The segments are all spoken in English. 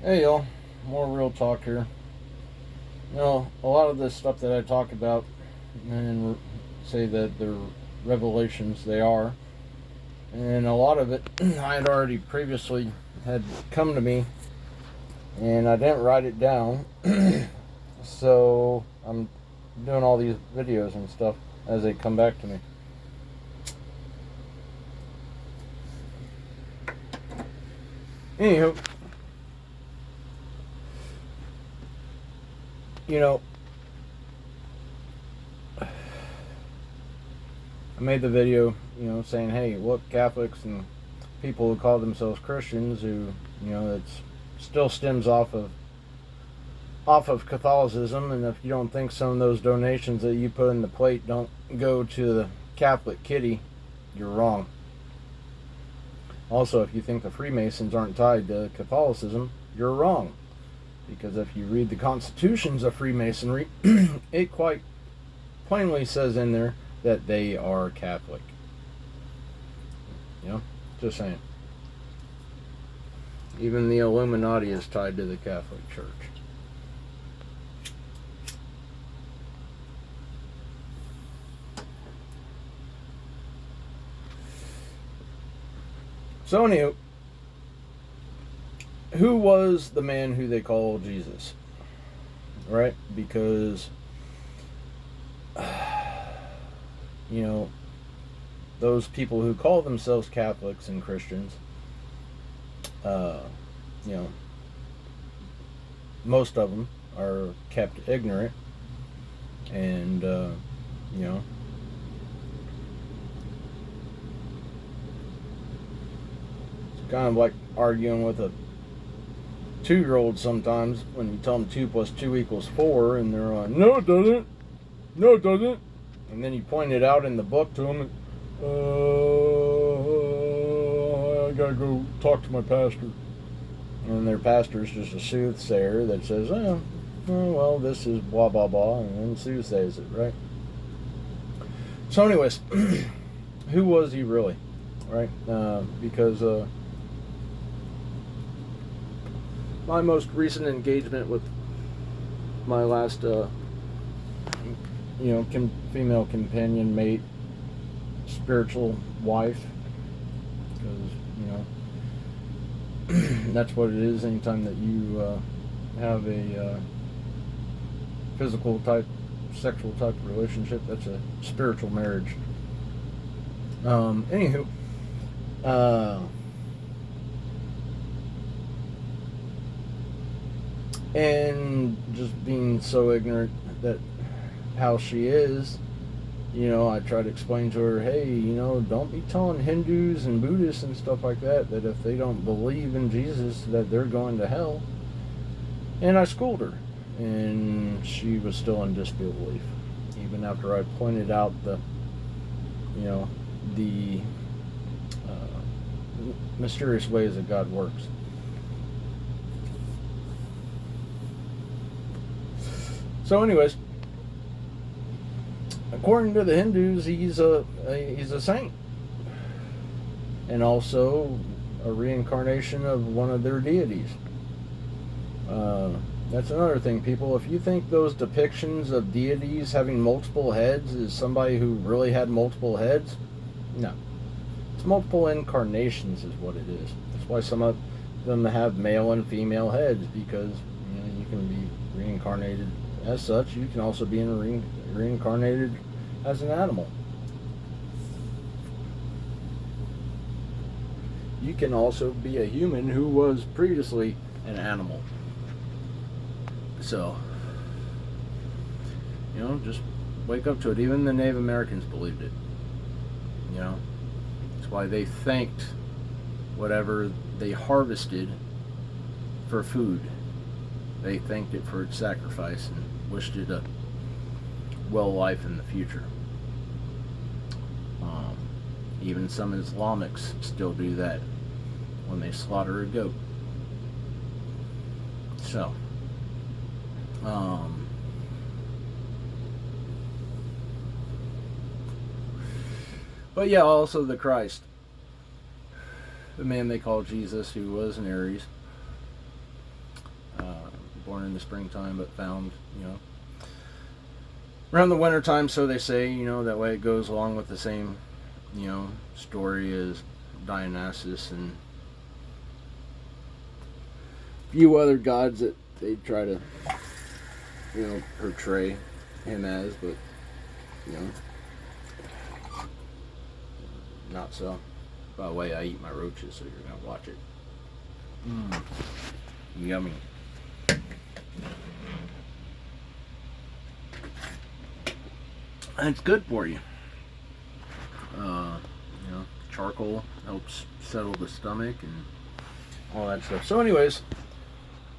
Hey y'all, more real talk here. A lot of this stuff that I talk about and say that they're revelations, they are. And a lot of it I had already previously had come to me and I didn't write it down. So I'm doing all these videos and stuff as they come back to me. Anywho, you know, I made the video, saying, hey, what Catholics and people who call themselves Christians who, it's still stems off of Catholicism, and if you don't think some of those donations that you put in the plate don't go to the Catholic kitty, you're wrong. Also, if you think the Freemasons aren't tied to Catholicism, you're wrong. Because if you read the constitutions of Freemasonry, it quite plainly says in there that they are Catholic. Just saying. Even the Illuminati is tied to the Catholic Church. So anyway, who was the man who they call Jesus? Right? Because, those people who call themselves Catholics and Christians, most of them are kept ignorant, and it's kind of like arguing with a 2-year-old sometimes when you tell them 2 plus 2 equals 4, and they're like, no, it doesn't. No, it doesn't. And then you point it out in the book to them, and, I gotta go talk to my pastor. And their pastor is just a soothsayer that says, well, this is blah, blah, blah, and then soothsays it, right? So anyways, who was he really, right? Because my most recent engagement with my last, female companion, mate, spiritual wife, because, that's what it is anytime that you have a physical type, sexual type relationship. That's a spiritual marriage. Anywho, and just being so ignorant that how she is, I try to explain to her, hey, don't be telling Hindus and Buddhists and stuff like that if they don't believe in Jesus that they're going to hell. And I schooled her, and she was still in disbelief, even after I pointed out the mysterious ways that God works. So anyways, according to the Hindus, he's a saint, and also a reincarnation of one of their deities. That's another thing, people. If you think those depictions of deities having multiple heads is somebody who really had multiple heads, no. It's multiple incarnations is what it is. That's why some of them have male and female heads, because you can be reincarnated as such. You can also be reincarnated as an animal. You can also be a human who was previously an animal. So, just wake up to it. Even the Native Americans believed it. That's why they thanked whatever they harvested for food. They thanked it for its sacrifice and wished it a well life in the future. Even some Islamics still do that when they slaughter a goat. So, but yeah, also the Christ, the man they call Jesus, who was an Aries. born in the springtime, but found, around the winter time. So they say, that way it goes along with the same, story as Dionysus and a few other gods that they try to, portray him as, but, not so. By the way, I eat my roaches, so you're gonna watch it. Yummy. And it's good for you. Charcoal helps settle the stomach and all that stuff. So anyways,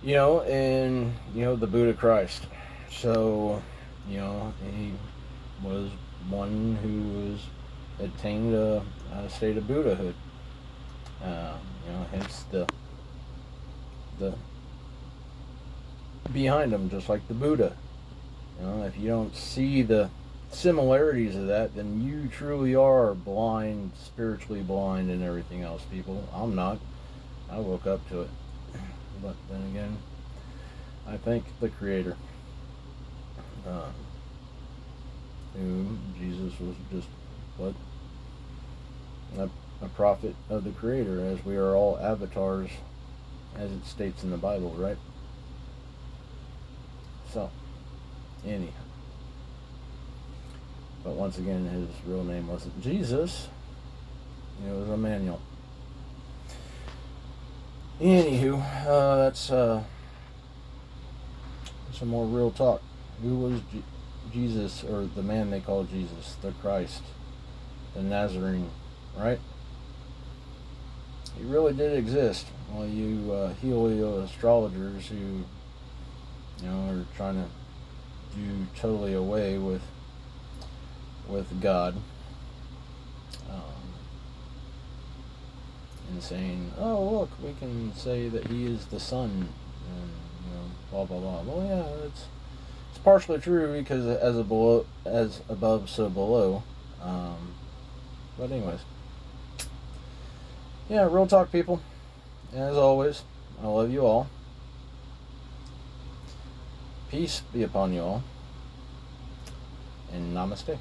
and the Buddha Christ. So, he was one who was attained a state of Buddhahood. Hence the behind him, just like the Buddha. If you don't see the similarities of that, then you truly are blind, spiritually blind, and everything else, people. I'm not. I woke up to it. But then again, I thank the Creator. Who Jesus was just a prophet of the Creator, as we are all avatars, as it states in the Bible, right? So, anyhow. But once again, his real name wasn't Jesus. It was Emmanuel. Anywho, that's some more real talk. Who was Jesus, or the man they call Jesus, the Christ, the Nazarene, right? He really did exist. Well, you helio astrologers who, are trying to do totally away with God, and saying, "Oh, look, we can say that He is the Son," and blah blah blah. Well, yeah, it's partially true, because as above, so below. But anyways, yeah, real talk, people. As always, I love you all. Peace be upon you all, and namaste.